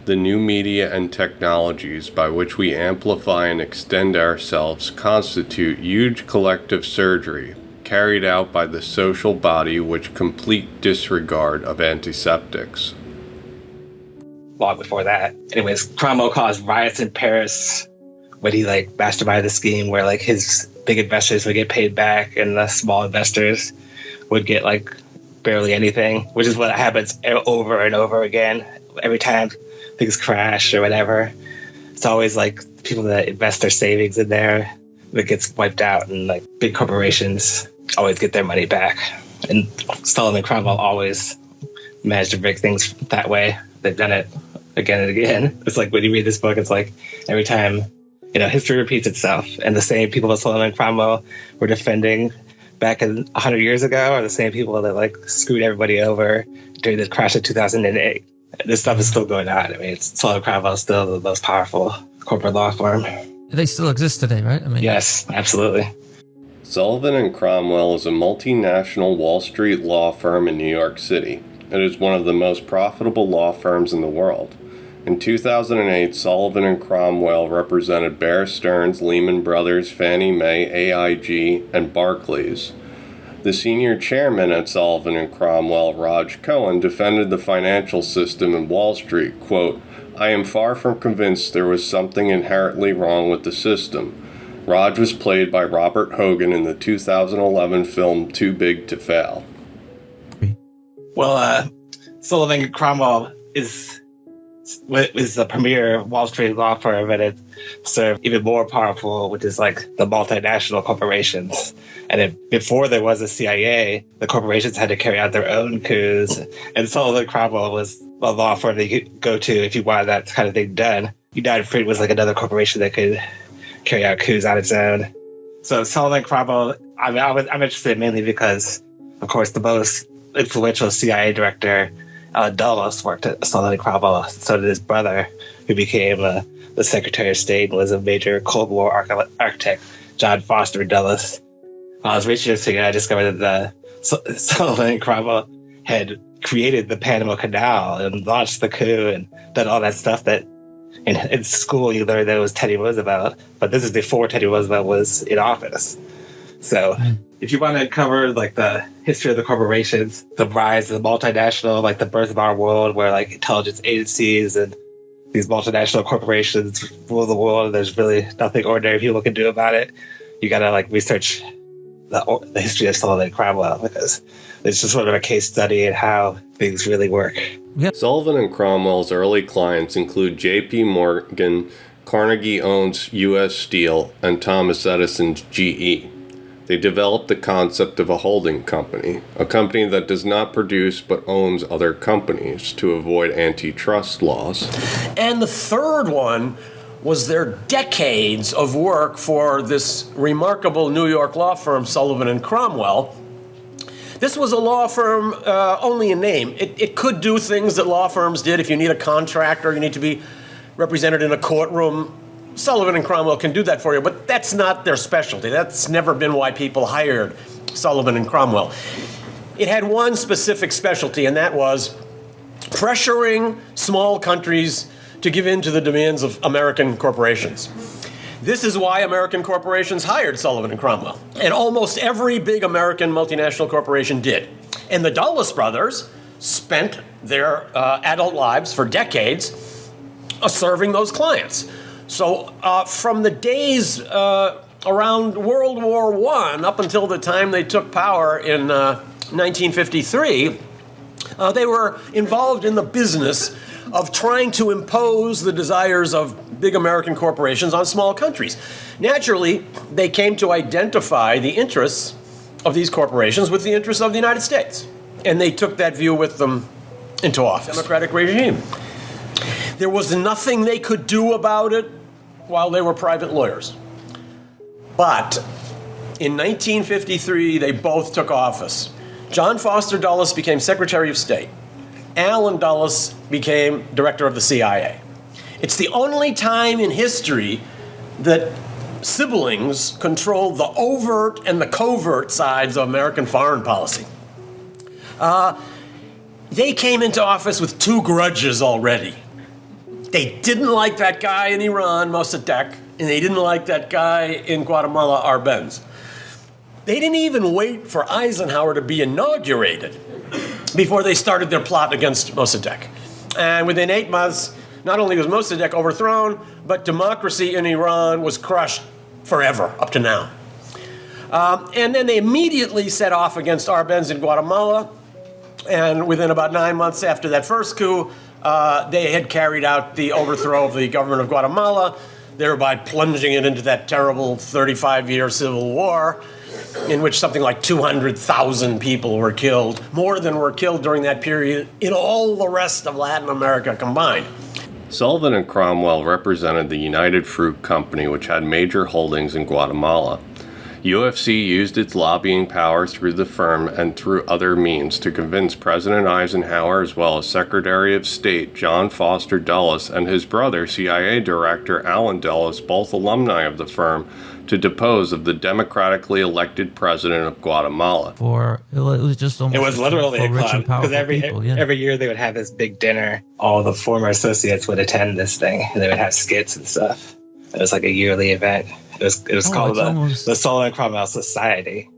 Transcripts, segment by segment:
The new media and technologies by which we amplify and extend ourselves constitute huge collective surgery carried out by the social body with complete disregard of antiseptics. Long before that. Anyways, Cromwell caused riots in Paris when he masterminded the scheme where his big investors would get paid back and the small investors would get barely anything, which is what happens over and over again. Every time things crash or whatever, it's always people that invest their savings in there that gets wiped out, and big corporations always get their money back. And Sullivan and Cromwell always managed to break things that way. They've done it again and again. It's when you read this book, it's every time, history repeats itself, and the same people that Sullivan and Cromwell were defending back 100 years ago are the same people that screwed everybody over during the crash of 2008. This stuff is still going on. I mean, Sullivan and Cromwell is still the most powerful corporate law firm. They still exist today, right? Yes, absolutely. Sullivan and Cromwell is a multinational Wall Street law firm in New York City. It is one of the most profitable law firms in the world. In 2008, Sullivan and Cromwell represented Bear Stearns, Lehman Brothers, Fannie Mae, AIG, and Barclays. The senior chairman at Sullivan and Cromwell, Raj Cohen, defended the financial system in Wall Street, quote, "I am far from convinced there was something inherently wrong with the system." Raj was played by Robert Hogan in the 2011 film Too Big to Fail. Well, Sullivan and Cromwell is the premier Wall Street law firm, and it served even more powerful, which is the multinational corporations. And before there was a CIA, the corporations had to carry out their own coups. And Sullivan and Cromwell was a law firm that you could go to if you wanted that kind of thing done. United Fruit was another corporation that could carry out coups on its own. So Sullivan and Cromwell, I'm interested mainly because, of course, the most influential CIA director, Dulles, worked at Sullivan and Cromwell. So did his brother, who became the Secretary of State and was a major Cold War architect, John Foster Dulles. While I was researching it, I discovered that Sullivan and Cromwell had created the Panama Canal and launched the coup and done all that stuff that in school you learned that it was Teddy Roosevelt, but this is before Teddy Roosevelt was in office. So if you want to cover the history of the corporations, the rise of the multinational, the birth of our world, where intelligence agencies and these multinational corporations rule the world, and there's really nothing ordinary people can do about it, you got to research the history of Sullivan and Cromwell, because it's just sort of a case study in how things really work. Yep. Sullivan and Cromwell's early clients include J.P. Morgan, Carnegie-owns U.S. Steel, and Thomas Edison's GE. They developed the concept of a holding company, a company that does not produce but owns other companies to avoid antitrust laws. And the third one was their decades of work for this remarkable New York law firm, Sullivan and Cromwell. This was a law firm only in name. It could do things that law firms did. If you need a contract or you need to be represented in a courtroom, Sullivan and Cromwell can do that for you, but that's not their specialty. That's never been why people hired Sullivan and Cromwell. It had one specific specialty, and that was pressuring small countries to give in to the demands of American corporations. This is why American corporations hired Sullivan and Cromwell. And almost every big American multinational corporation did. And the Dulles brothers spent their adult lives for decades serving those clients. So from the days around World War I up until the time they took power in 1953, they were involved in the business of trying to impose the desires of big American corporations on small countries. Naturally, they came to identify the interests of these corporations with the interests of the United States. And they took that view with them into office. Democratic regime. There was nothing they could do about it while they were private lawyers. But in 1953, they both took office. John Foster Dulles became Secretary of State. Allen Dulles became director of the CIA. It's the only time in history that siblings controlled the overt and the covert sides of American foreign policy. They came into office with two grudges already. They didn't like that guy in Iran, Mossadegh, and they didn't like that guy in Guatemala, Arbenz. They didn't even wait for Eisenhower to be inaugurated before they started their plot against Mossadegh. And within 8 months, not only was Mossadegh overthrown, but democracy in Iran was crushed forever, up to now. And then they immediately set off against Arbenz in Guatemala. And within about 9 months after that first coup, they had carried out the overthrow of the government of Guatemala, thereby plunging it into that terrible 35-year civil war, in which something like 200,000 people were killed, more than were killed during that period in all the rest of Latin America combined. Sullivan and Cromwell represented the United Fruit Company, which had major holdings in Guatemala. UFC used its lobbying power through the firm and through other means to convince President Eisenhower as well as Secretary of State John Foster Dulles and his brother CIA Director Allen Dulles, both alumni of the firm, to depose of the democratically elected president of Guatemala. It was just almost. It was literally a club because every year they would have this big dinner. All the former associates would attend this thing, and they would have skits and stuff. It was like a yearly event. It was called the Sullivan and Cromwell Society.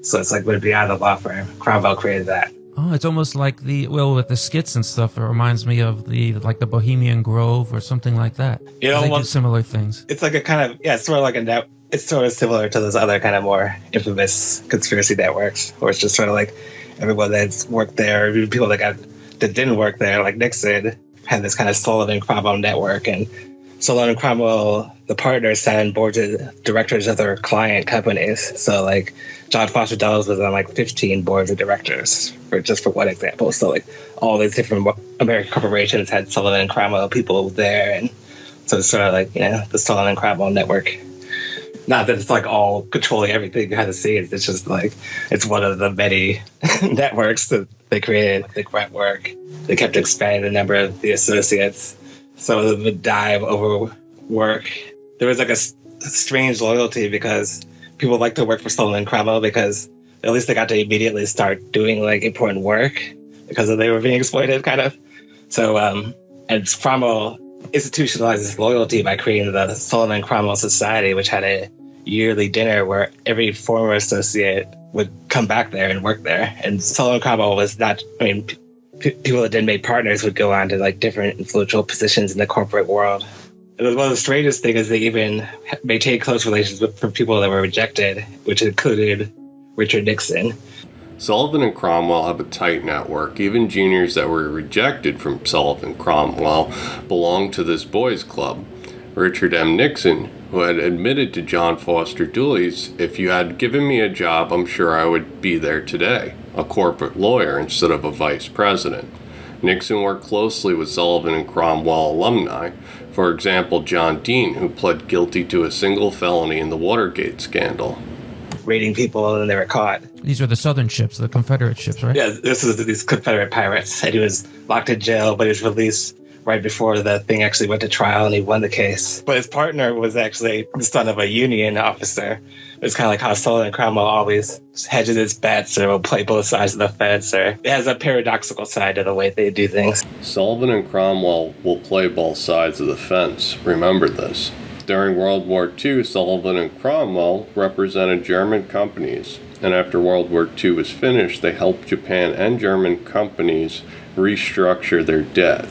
So it's like would be out of the law firm. Cromwell created that. Oh, it's almost like with the skits and stuff. It reminds me of the Bohemian Grove or something like that. You know, they do similar things. It's like a kind of it's sort of like it's sort of similar to those other kind of more infamous conspiracy networks, where it's just sort of like everyone that's worked there, even people that didn't work there, like Nixon, had this kind of Sullivan and Cromwell network, and Sullivan and Cromwell, the partners, sat on boards of directors of their client companies. So, like, John Foster Dulles was on, 15 boards of directors, for one example. So, all these different American corporations had Sullivan and Cromwell people there. And so it's sort of the Sullivan and Cromwell network. Not that it's, all controlling everything behind the scenes. It's just, it's one of the many networks that they created. They grant work. They kept expanding the number of the associates. Some of them would die over work. There was a strange loyalty because people like to work for Sullivan and Cromwell because at least they got to immediately start doing important work because they were being exploited, kind of. So, and Cromwell institutionalized this loyalty by creating the Sullivan and Cromwell Society, which had a yearly dinner where every former associate would come back there and work there. And Sullivan and Cromwell was not, people that didn't make partners would go on to different influential positions in the corporate world. And one of the strangest things is they even maintained close relations with people that were rejected, which included Richard Nixon. Sullivan and Cromwell have a tight network. Even juniors that were rejected from Sullivan and Cromwell belonged to this boys' club. Richard M. Nixon, who had admitted to John Foster Dulles, "If you had given me a job, I'm sure I would be there today," a corporate lawyer instead of a vice president. Nixon worked closely with Sullivan and Cromwell alumni. For example, John Dean, who pled guilty to a single felony in the Watergate scandal. Raiding people and they were caught. These are the Southern ships, the Confederate ships, right? Yeah, this is these Confederate pirates. And he was locked in jail, but he was released right before the thing actually went to trial and he won the case. But his partner was actually the son of a Union officer. It's kind of like how Sullivan and Cromwell always hedges its bets or will play both sides of the fence, or it has a paradoxical side to the way they do things. Sullivan and Cromwell will play both sides of the fence. Remember this. During World War II, Sullivan and Cromwell represented German companies, and after World War II was finished, they helped Japan and German companies restructure their debt.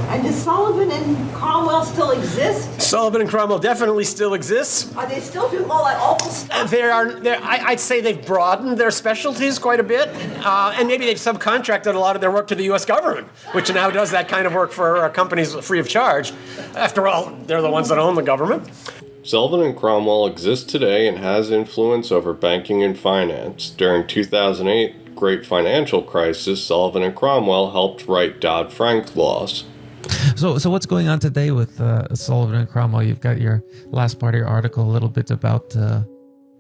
And does Sullivan and Cromwell still exist? Sullivan and Cromwell definitely still exists. Are they still doing all that awful stuff? I'd say they've broadened their specialties quite a bit, and maybe they've subcontracted a lot of their work to the U.S. government, which now does that kind of work for companies free of charge. After all, they're the ones that own the government. Sullivan and Cromwell exists today and has influence over banking and finance. During 2008 great financial crisis, Sullivan and Cromwell helped write Dodd-Frank laws. So what's going on today with Sullivan and Cromwell? You've got your last part of your article, a little bit about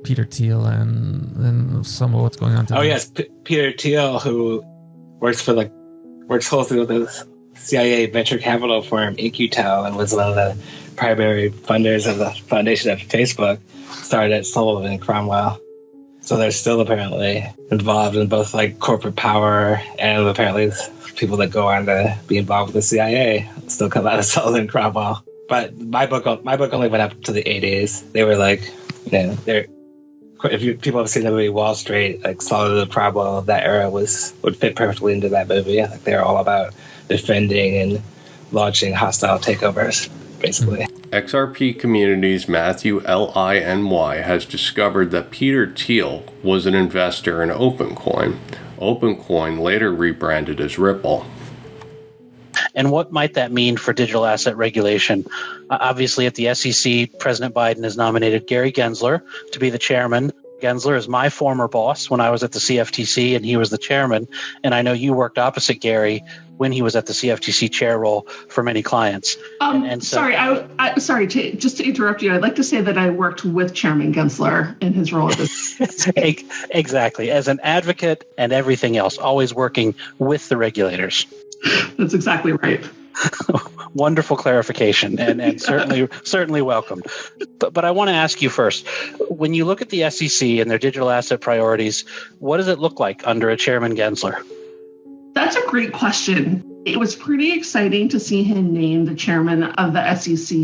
Peter Thiel and some of what's going on today. Oh yes, Peter Thiel, who works closely with the CIA venture capital firm EQTEL and was one of the primary funders of the foundation of Facebook, started at Sullivan and Cromwell. So they're still apparently involved in both corporate power and apparently people that go on to be involved with the CIA still come out of Sullivan and Cromwell. But my book only went up to the 80s. They were like, people have seen the movie Wall Street, like Sullivan and Cromwell of that era would fit perfectly into that movie. Like they're all about defending and launching hostile takeovers, basically. XRP Community's Matthew Liny has discovered that Peter Thiel was an investor in OKCoin. OKCoin later rebranded as Ripple. And what might that mean for digital asset regulation? Obviously, at the SEC, President Biden has nominated Gary Gensler to be the chairman. Gensler is my former boss when I was at the CFTC, and he was the chairman. And I know you worked opposite Gary when he was at the CFTC chair role for many clients. Sorry, just to interrupt you, I'd like to say that I worked with Chairman Gensler in his role at this. Exactly. As an advocate and everything else, always working with the regulators. That's exactly right. Wonderful clarification, and certainly welcome. But I want to ask you first, when you look at the SEC and their digital asset priorities, what does it look like under a Chairman Gensler? That's a great question. It was pretty exciting to see him named the chairman of the SEC.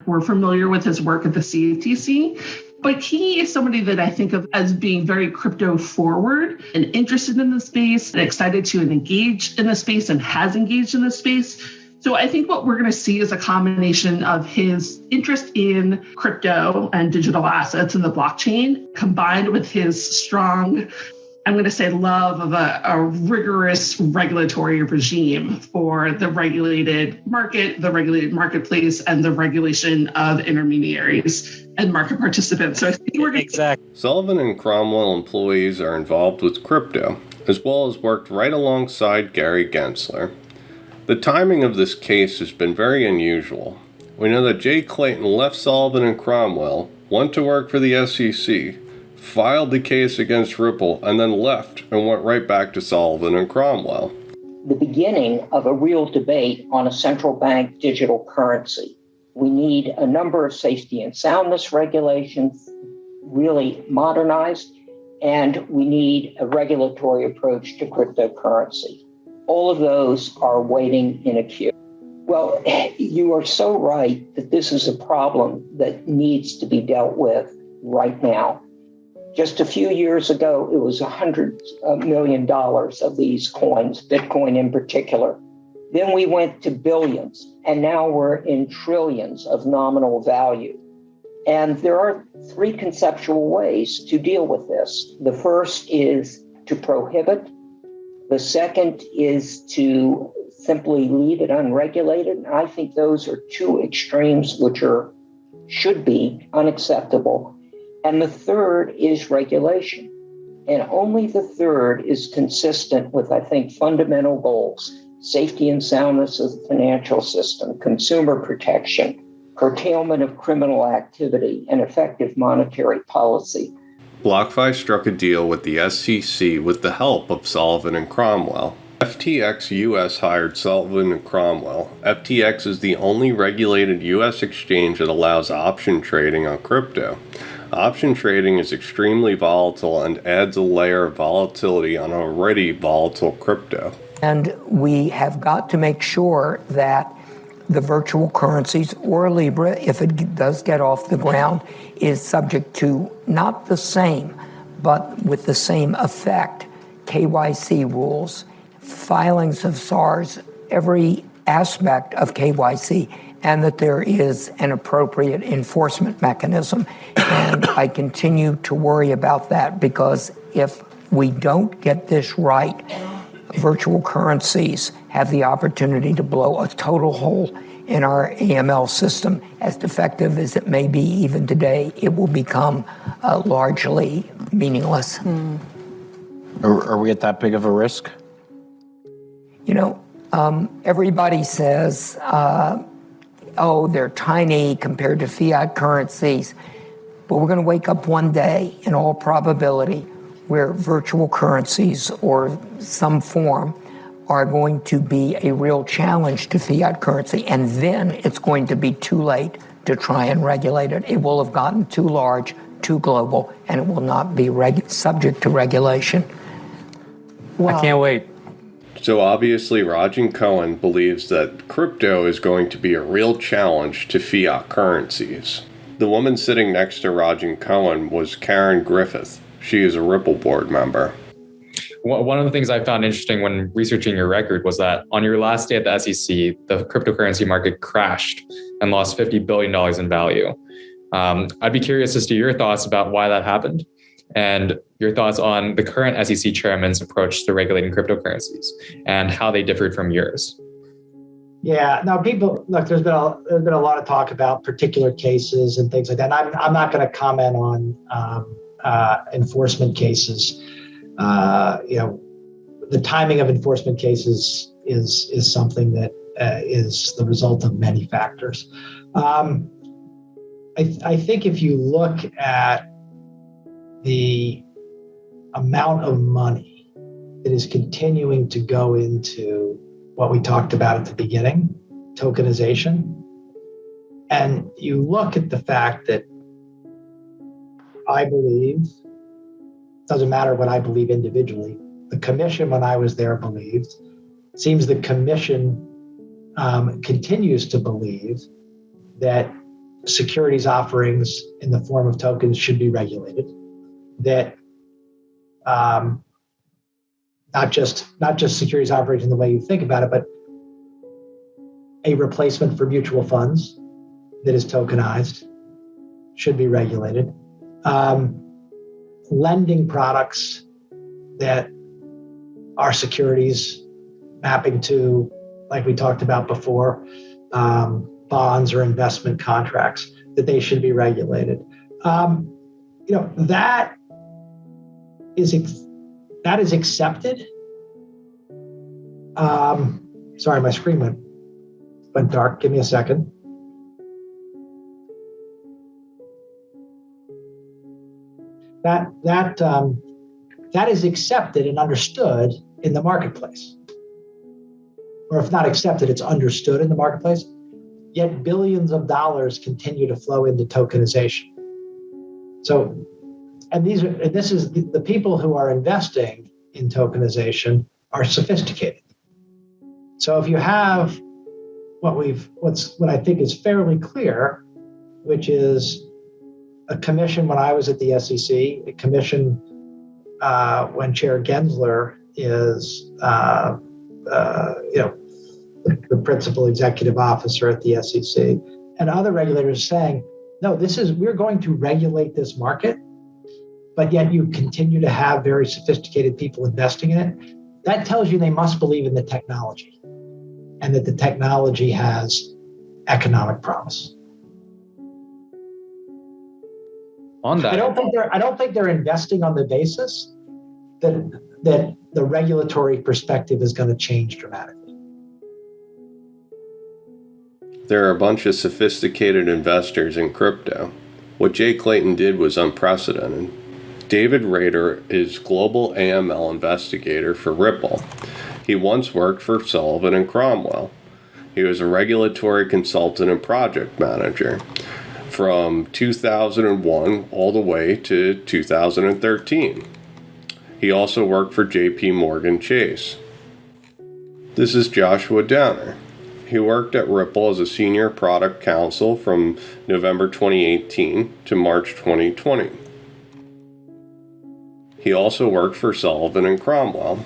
We're familiar with his work at the CFTC, but he is somebody that I think of as being very crypto forward and interested in the space and excited to engage in the space and has engaged in the space. So I think what we're going to see is a combination of his interest in crypto and digital assets and the blockchain, combined with his strong, I'm going to say, love of a rigorous regulatory regime for the regulated market, the regulated marketplace, and the regulation of intermediaries and market participants. So I think we're exactly. Sullivan and Cromwell employees are involved with crypto, as well as worked right alongside Gary Gensler. The timing of this case has been very unusual. We know that Jay Clayton left Sullivan and Cromwell, went to work for the SEC, filed the case against Ripple, and then left and went right back to Sullivan and Cromwell. The beginning of a real debate on a central bank digital currency. We need a number of safety and soundness regulations really modernized, and we need a regulatory approach to cryptocurrency. All of those are waiting in a queue. Well, you are so right that this is a problem that needs to be dealt with right now. Just a few years ago, it was $100 million of these coins, Bitcoin in particular. Then we went to billions, and now we're in trillions of nominal value. And there are three conceptual ways to deal with this. The first is to prohibit. The second is to simply leave it unregulated. And I think those are two extremes which should be unacceptable. And the third is regulation. And only the third is consistent with, I think, fundamental goals: safety and soundness of the financial system, consumer protection, curtailment of criminal activity, and effective monetary policy. BlockFi struck a deal with the SEC with the help of Sullivan and Cromwell. FTX US hired Sullivan and Cromwell. FTX is the only regulated US exchange that allows option trading on crypto. Option trading is extremely volatile and adds a layer of volatility on already volatile crypto. And we have got to make sure that the virtual currencies, or Libra, if it does get off the ground, is subject to not the same, but with the same effect, KYC rules, filings of SARs, every aspect of KYC, and that there is an appropriate enforcement mechanism. And I continue to worry about that, because if we don't get this right, virtual currencies have the opportunity to blow a total hole in our AML system. As defective as it may be even today, it will become largely meaningless. Are we at that big of a risk? You know, everybody says, oh, they're tiny compared to fiat currencies. But we're going to wake up one day, in all probability, where virtual currencies or some form are going to be a real challenge to fiat currency. And then it's going to be too late to try and regulate it. It will have gotten too large, too global, and it will not be subject to regulation. Well, I can't wait. So obviously, Rajan Cohen believes that crypto is going to be a real challenge to fiat currencies. The woman sitting next to Rajan Cohen was Karen Griffith. She is a Ripple board member. One of the things I found interesting when researching your record was that on your last day at the SEC, the cryptocurrency market crashed and lost $50 billion in value. I'd be curious as to your thoughts about why that happened and your thoughts on the current SEC chairman's approach to regulating cryptocurrencies and how they differed from yours. Yeah, now people, look, there's been a lot of talk about particular cases and things like that. And I'm not going to comment on enforcement cases. The timing of enforcement cases is something that is the result of many factors. I think if you look at the amount of money that is continuing to go into what we talked about at the beginning, tokenization, and you look at the fact that I believe, doesn't matter what I believe individually, the commission when I was there believed, it seems the commission continues to believe that securities offerings in the form of tokens should be regulated, that not just securities offerings in the way you think about it, but a replacement for mutual funds that is tokenized should be regulated. Lending products that are securities mapping to, like we talked about before, bonds or investment contracts, that they should be regulated. That is accepted. Sorry, my screen went dark. Give me a second. That is accepted and understood in the marketplace. Or if not accepted, it's understood in the marketplace. Yet billions of dollars continue to flow into tokenization. So, this is the people who are investing in tokenization are sophisticated. So if you have what I think is fairly clear, which is a commission when I was at the SEC, a commission when Chair Gensler is the principal executive officer at the SEC, and other regulators saying, no, we're going to regulate this market, but yet you continue to have very sophisticated people investing in it. That tells you they must believe in the technology and that the technology has economic promise. On that, I don't think they're investing on the basis that the regulatory perspective is going to change dramatically. There are a bunch of sophisticated investors in crypto. What Jay Clayton did was unprecedented. David Rader is global AML investigator for Ripple. He once worked for Sullivan and Cromwell. He was a regulatory consultant and project manager from 2001 all the way to 2013. He also worked for JP Morgan Chase. This is Joshua Downer. He worked at Ripple as a senior product counsel from November 2018 to March 2020. He also worked for Sullivan and Cromwell.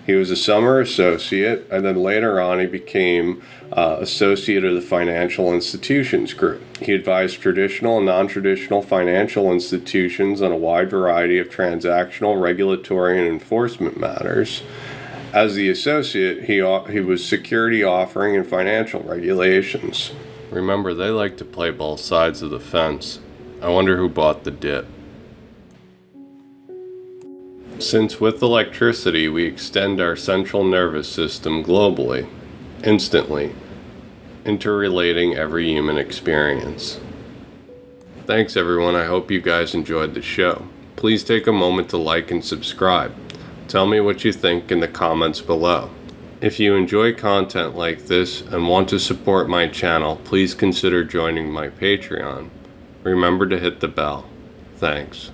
He was a summer associate, and then later on he became associate of the Financial Institutions Group. He advised traditional and non-traditional financial institutions on a wide variety of transactional, regulatory, and enforcement matters. As the associate, he was security offering and financial regulations. Remember, they like to play both sides of the fence. I wonder who bought the dip. Since with electricity we extend our central nervous system globally, instantly, interrelating every human experience. Thanks everyone, I hope you guys enjoyed the show. Please take a moment to like and subscribe. Tell me what you think in the comments below. If you enjoy content like this and want to support my channel, please consider joining my Patreon. Remember to hit the bell. Thanks.